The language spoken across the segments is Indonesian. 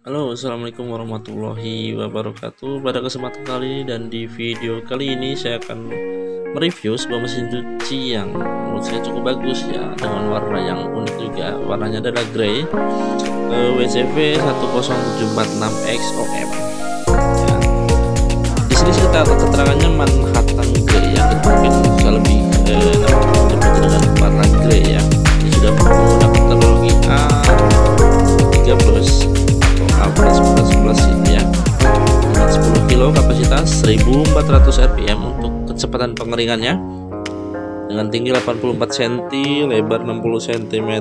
Halo, assalamualaikum warahmatullahi wabarakatuh. Pada kesempatan kali ini dan di video kali ini saya akan mereview sebuah mesin cuci yang menurut saya cukup bagus ya, dengan warna yang unik juga. Warnanya adalah grey, WCV 10746XOM. Ya. Di sini kita keterangannya Manhattan Grey ya, mungkin bisa lebih menyebut dengan warna grey ya. Ini sudah menggunakan teknologi A3 plus A+++ ini ya, dengan 10 kilo kapasitas, 1400 rpm untuk kecepatan pengeringannya, dengan tinggi 84 cm, lebar 60 cm,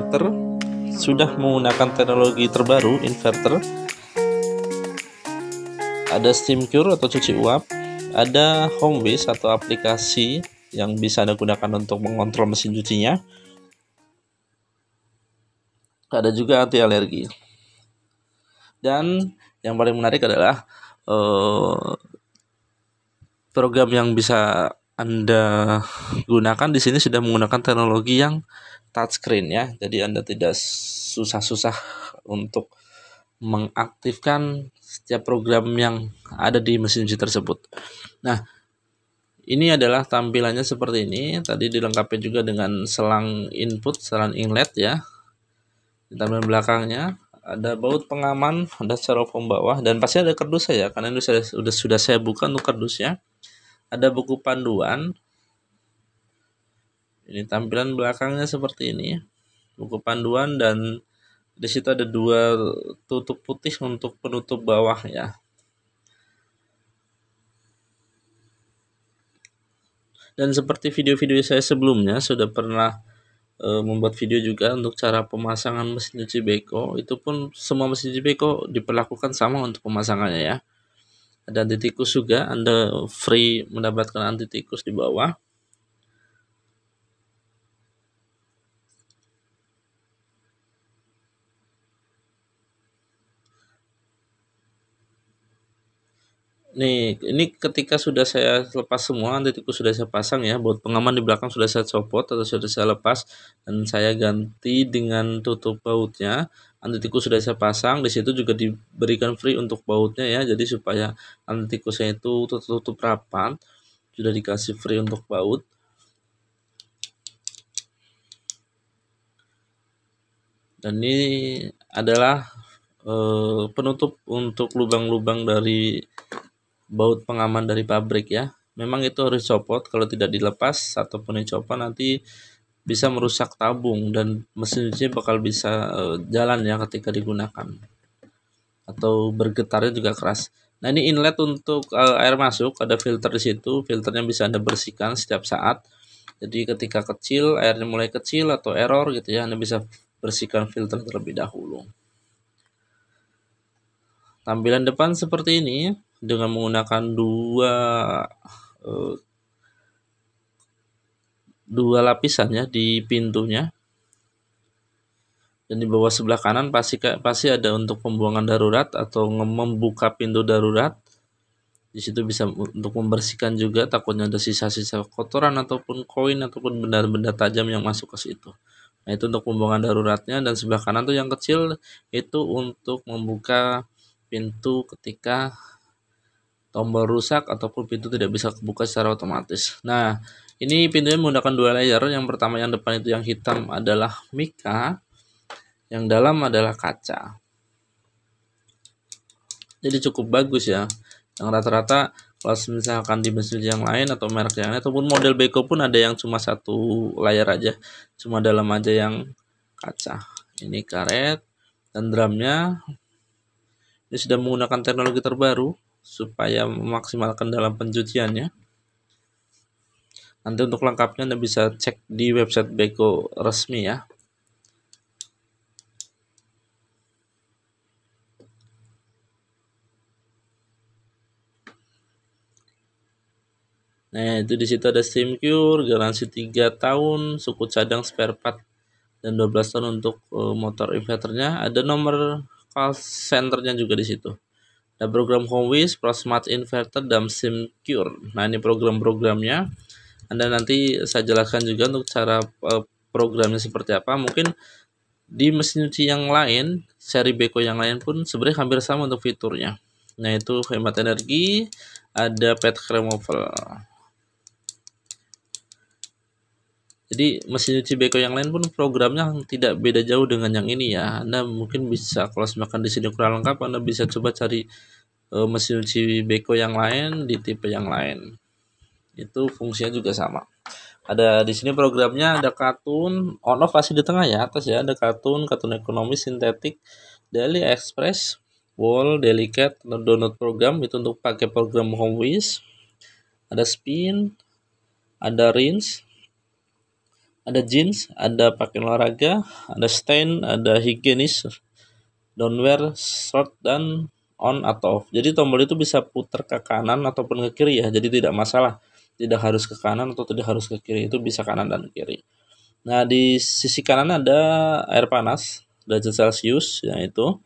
sudah menggunakan teknologi terbaru inverter, ada steam cure atau cuci uap, ada Homewiz atau aplikasi yang bisa Anda gunakan untuk mengontrol mesin cucinya, ada juga anti alergi. Dan yang paling menarik adalah program yang bisa Anda gunakan di sini sudah menggunakan teknologi yang touchscreen ya. Jadi Anda tidak susah-susah untuk mengaktifkan setiap program yang ada di mesin cuci tersebut. Nah, ini adalah tampilannya seperti ini. Tadi dilengkapi juga dengan selang input, selang inlet ya. Di tampilan belakangnya ada baut pengaman, ada styrofoam bawah, dan pasti ada kardus saya karena ini sudah saya buka untuk kardusnya. Ada buku panduan. Ini tampilan belakangnya seperti ini, buku panduan, dan di situ ada dua tutup putih untuk penutup bawah ya. Dan seperti video-video saya sebelumnya sudah pernah membuat video juga untuk cara pemasangan mesin cuci Beko. Itu pun semua mesin cuci Beko diperlakukan sama untuk pemasangannya ya. Ada anti tikus juga, Anda free mendapatkan anti tikus di bawah. Nih, ini ketika sudah saya lepas semua, anti tikus sudah saya pasang ya, baut pengaman di belakang sudah saya copot atau sudah saya lepas dan saya ganti dengan tutup bautnya. Anti tikus sudah saya pasang, di situ juga diberikan free untuk bautnya ya. Jadi supaya anti tikusnya itu tertutup rapat, sudah dikasih free untuk baut. Dan ini adalah penutup untuk lubang-lubang dari baut pengaman dari pabrik ya. Memang itu harus copot, kalau tidak dilepas ataupun dicopot nanti bisa merusak tabung dan mesin cuci bakal bisa jalan ya ketika digunakan, atau bergetarnya juga keras. Nah, ini inlet untuk air masuk, ada filter di situ, filternya bisa Anda bersihkan setiap saat. Jadi ketika kecil, airnya mulai kecil atau error gitu ya, Anda bisa bersihkan filter terlebih dahulu. Tampilan depan seperti ini dengan menggunakan dua lapisan ya di pintunya, dan di bawah sebelah kanan pasti ada untuk pembuangan darurat atau membuka pintu darurat. Di situ bisa untuk membersihkan juga, takutnya ada sisa-sisa kotoran ataupun koin ataupun benda-benda tajam yang masuk ke situ. Nah, itu untuk pembuangan daruratnya. Dan sebelah kanan tuh yang kecil itu untuk membuka pintu ketika tombol rusak ataupun pintu tidak bisa kebuka secara otomatis. Nah, ini pintunya menggunakan dua layer. Yang pertama yang depan itu yang hitam adalah mika, yang dalam adalah kaca. Jadi cukup bagus ya. Yang rata-rata kalau misalkan di mesin yang lain atau merek yang lain ataupun model Beko pun ada yang cuma satu layar aja, cuma dalam aja yang kaca. Ini karet dan drumnya. Ini sudah menggunakan teknologi terbaru supaya memaksimalkan dalam pencuciannya. Nanti untuk lengkapnya Anda bisa cek di website Beko resmi ya. Nah, itu di situ ada steam cure, garansi 3 tahun, suku cadang spare part, dan 12 tahun untuk motor inverternya. Ada nomor call centernya juga di situ. Ada program Homewiz, ProSmart Inverter, dan steam cure. Nah, ini program-programnya. Anda nanti saya jelaskan juga untuk cara programnya seperti apa. Mungkin Di mesin cuci yang lain, seri Beko yang lain pun sebenarnya hampir sama untuk fiturnya. Nah, itu hemat energi, ada pet removal. Jadi mesin cuci Beko yang lain pun programnya tidak beda jauh dengan yang ini ya. Anda mungkin bisa, kalau misalkan di sini kurang lengkap, Anda bisa coba cari mesin cuci Beko yang lain di tipe yang lain. Itu fungsinya juga sama. Ada di sini programnya, ada kartun on off pasti di tengah ya, atas ya, ada kartun ekonomi, sintetik, daily express, wall, delicate, download program itu untuk pakai program HomeWiz. Ada spin, ada rinse, ada jeans, ada pakaian olahraga, ada stain, ada higienis, downwear, short, dan on atau off. Jadi tombol itu bisa putar ke kanan ataupun ke kiri ya, jadi tidak masalah, tidak harus ke kanan atau tidak harus ke kiri, itu bisa kanan dan kiri. Nah, di sisi kanan ada air panas, derajat Celcius, yaitu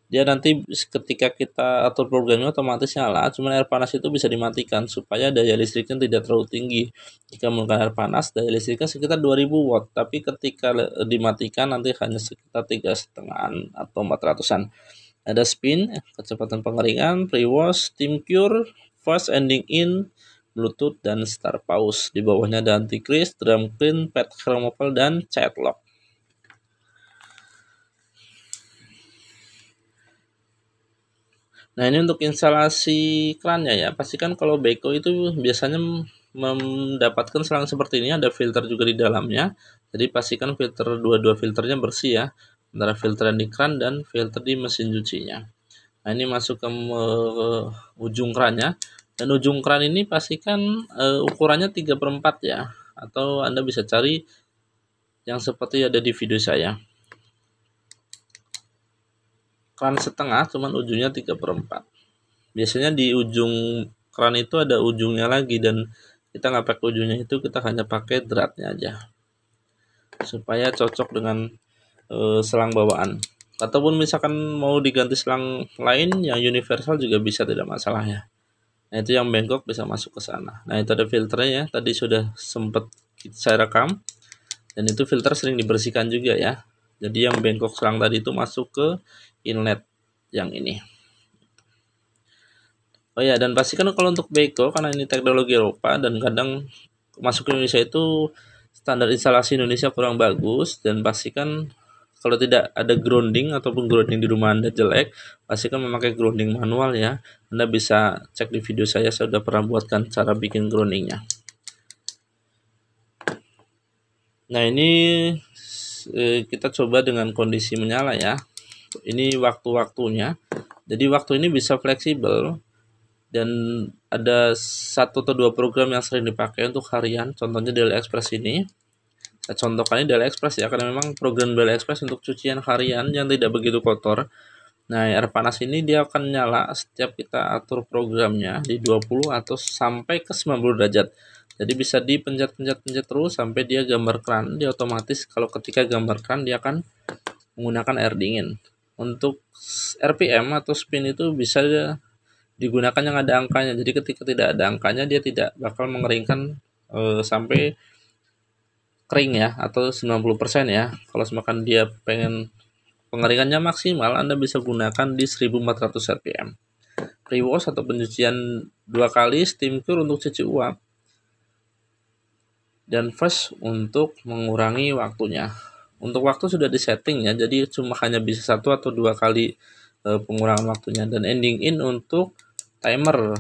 dia nanti ketika kita atur programnya otomatis nyala, cuman air panas itu bisa dimatikan supaya daya listriknya tidak terlalu tinggi. Jika menggunakan air panas, daya listriknya sekitar 2000 watt, tapi ketika dimatikan nanti hanya sekitar 3,5 atau 400-an. Ada spin, kecepatan pengeringan, pre-wash, steam cure, fast ending in, Bluetooth, dan start pause. Di bawahnya ada anti-grease, drum clean, pet removal, dan cat lock. Nah, ini untuk instalasi krannya ya. Pastikan kalau Beko itu biasanya mendapatkan selang seperti ini, ada filter juga di dalamnya. Jadi pastikan dua filternya bersih ya, antara filter yang di kran dan filter di mesin cucinya. Nah, ini masuk ke ujung krannya, dan ujung kran ini pastikan ukurannya 3/4 ya, atau Anda bisa cari yang seperti ada di video saya. Kran setengah, cuman ujungnya 3/4. Biasanya di ujung kran itu ada ujungnya lagi, dan kita nggak pakai ujungnya itu, kita hanya pakai dratnya aja supaya cocok dengan selang bawaan. Ataupun misalkan mau diganti selang lain yang universal juga bisa, tidak masalah ya. Nah, itu yang bengkok bisa masuk ke sana. Nah, itu ada filternya ya, tadi sudah sempat saya rekam, dan itu filter sering dibersihkan juga ya. Jadi yang bengkok selang tadi itu masuk ke inlet yang ini. Oh ya, dan pastikan kalau untuk Beko, karena ini teknologi Eropa dan kadang masuk ke Indonesia itu standar instalasi Indonesia kurang bagus, dan pastikan kalau tidak ada grounding ataupun grounding di rumah Anda jelek, pastikan memakai grounding manual ya. Anda bisa cek di video saya sudah pernah buatkan cara bikin groundingnya. Nah, ini kita coba dengan kondisi menyala ya. Ini waktu-waktunya. Jadi waktu ini bisa fleksibel, dan ada 1 atau 2 program yang sering dipakai untuk harian, contohnya Daily Express ini. Saya contohkan ini Daily Express ya, karena memang program Daily Express untuk cucian harian yang tidak begitu kotor. Nah, air panas ini dia akan nyala setiap kita atur programnya di 20 atau sampai ke 90 derajat. Jadi bisa dipencet-pencet terus sampai dia gambar kran. Dia otomatis kalau ketika gambar kran dia akan menggunakan air dingin. Untuk RPM atau spin itu bisa digunakan yang ada angkanya. Jadi ketika tidak ada angkanya dia tidak bakal mengeringkan sampai kering ya, atau 90% ya. Kalau semakin dia pengen pengeringannya maksimal, Anda bisa gunakan di 1400 rpm. Pre-wash atau pencucian 2 kali, steam cure untuk cuci uap, dan fast untuk mengurangi waktunya. Untuk waktu sudah disetting ya, jadi cuma hanya bisa 1 atau 2 kali pengurangan waktunya. Dan ending in untuk timer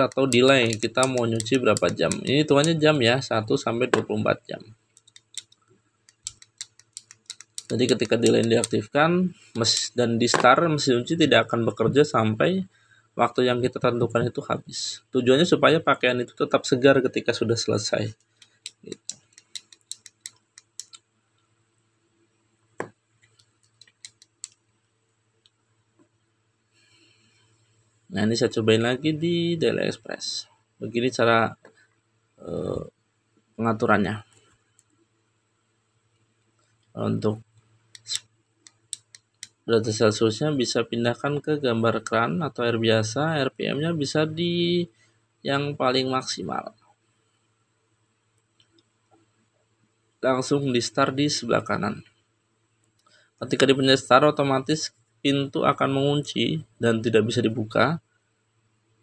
atau delay, kita mau nyuci berapa jam. Ini hitungannya jam ya, 1 sampai 24 jam. Jadi ketika delay diaktifkan dan di start, mesin cuci tidak akan bekerja sampai waktu yang kita tentukan itu habis. Tujuannya supaya pakaian itu tetap segar ketika sudah selesai. Gitu. Nah, ini saya cobain lagi di Daily Express. Begini cara pengaturannya. Untuk derajat Celciusnya bisa pindahkan ke gambar kran atau air biasa, RPM-nya bisa di yang paling maksimal. Langsung di start di sebelah kanan. Ketika dipencet start, otomatis pintu akan mengunci dan tidak bisa dibuka.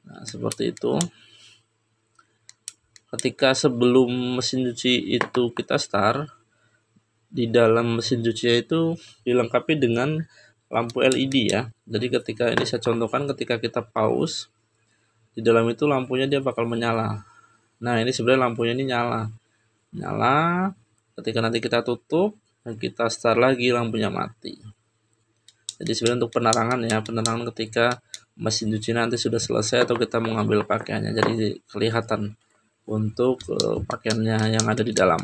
Nah, seperti itu. Ketika sebelum mesin cuci itu kita start, di dalam mesin cuci itu dilengkapi dengan lampu LED ya. Jadi ketika ini saya contohkan, ketika kita pause, di dalam itu lampunya dia bakal menyala. Nah, ini sebenarnya lampunya ini nyala. Ketika nanti kita tutup dan kita start lagi, lampunya mati. Jadi sebenarnya untuk penerangan ya, penerangan ketika mesin cuci nanti sudah selesai atau kita mengambil pakaiannya, jadi kelihatan untuk pakaiannya yang ada di dalam.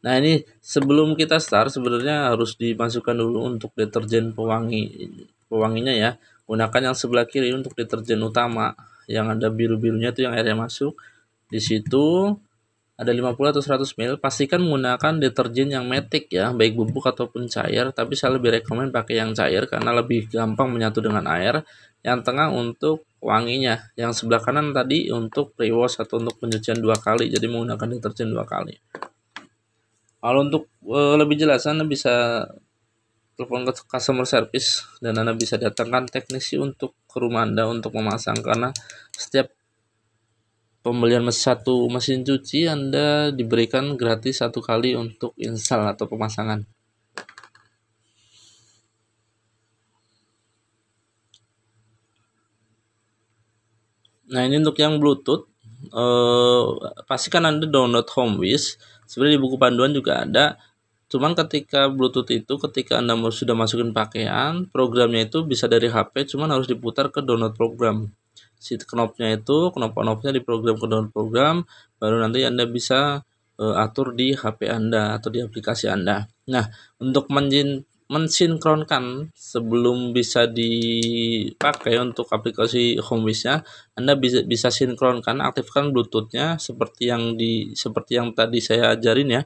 Nah, ini sebelum kita start sebenarnya harus dimasukkan dulu untuk deterjen pewanginya ya. Gunakan yang sebelah kiri untuk deterjen utama, yang ada biru-birunya itu yang airnya masuk. Di situ ada 50 atau 100 ml. Pastikan menggunakan deterjen yang matic ya, baik bubuk ataupun cair, tapi saya lebih rekomen pakai yang cair karena lebih gampang menyatu dengan air. Yang tengah untuk wanginya, yang sebelah kanan tadi untuk pre-wash atau untuk pencucian 2 kali, jadi menggunakan deterjen 2 kali. Kalau untuk lebih jelas, Anda bisa telepon ke customer service dan Anda bisa datangkan teknisi untuk ke rumah Anda untuk memasang, karena setiap pembelian satu mesin cuci Anda diberikan gratis 1 kali untuk install atau pemasangan. Nah, ini untuk yang Bluetooth, pastikan Anda download HomeWish. Sebenarnya di buku panduan juga ada. Cuman ketika Bluetooth itu, ketika Anda sudah masukin pakaian, programnya itu bisa dari HP, cuman harus diputar ke download program. Si knopnya itu, knop on-off-nya di program ke download program, baru nanti Anda bisa atur di HP Anda atau di aplikasi Anda. Nah, untuk mensinkronkan sebelum bisa dipakai untuk aplikasi HomeWish-nya, Anda bisa sinkronkan, aktifkan Bluetooth-nya seperti yang tadi saya ajarin ya.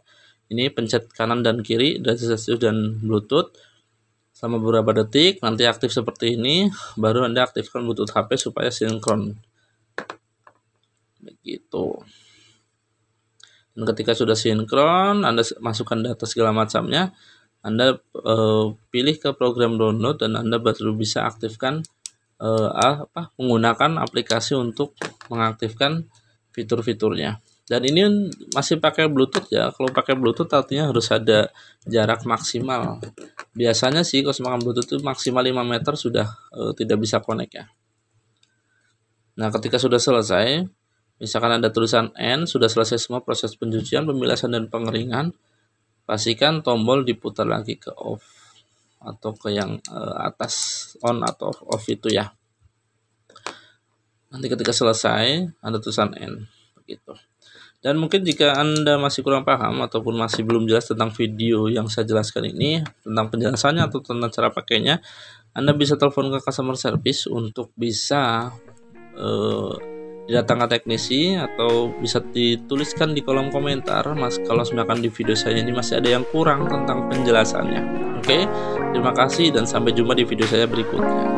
Ini pencet kanan dan kiri dan Bluetooth selama beberapa detik, nanti aktif seperti ini, baru Anda aktifkan Bluetooth HP supaya sinkron. Begitu. Dan ketika sudah sinkron, Anda masukkan data segala macamnya, Anda pilih ke program download dan Anda baru bisa aktifkan menggunakan aplikasi untuk mengaktifkan fitur-fiturnya. Dan ini masih pakai Bluetooth ya. Kalau pakai Bluetooth artinya harus ada jarak maksimal. Biasanya sih kalau menggunakan Bluetooth itu maksimal 5 meter sudah tidak bisa connect ya. Nah, ketika sudah selesai, misalkan ada tulisan N, sudah selesai semua proses pencucian, pemilasan dan pengeringan, pastikan tombol diputar lagi ke off atau ke yang atas on atau off itu ya. Nanti ketika selesai ada tulisan N begitu. Dan mungkin jika Anda masih kurang paham ataupun masih belum jelas tentang video yang saya jelaskan ini, tentang penjelasannya atau tentang cara pakainya, Anda bisa telepon ke customer service untuk bisa didatangkan teknisi, atau bisa dituliskan di kolom komentar Mas kalau misalkan di video saya ini masih ada yang kurang tentang penjelasannya. Oke, terima kasih dan sampai jumpa di video saya berikutnya.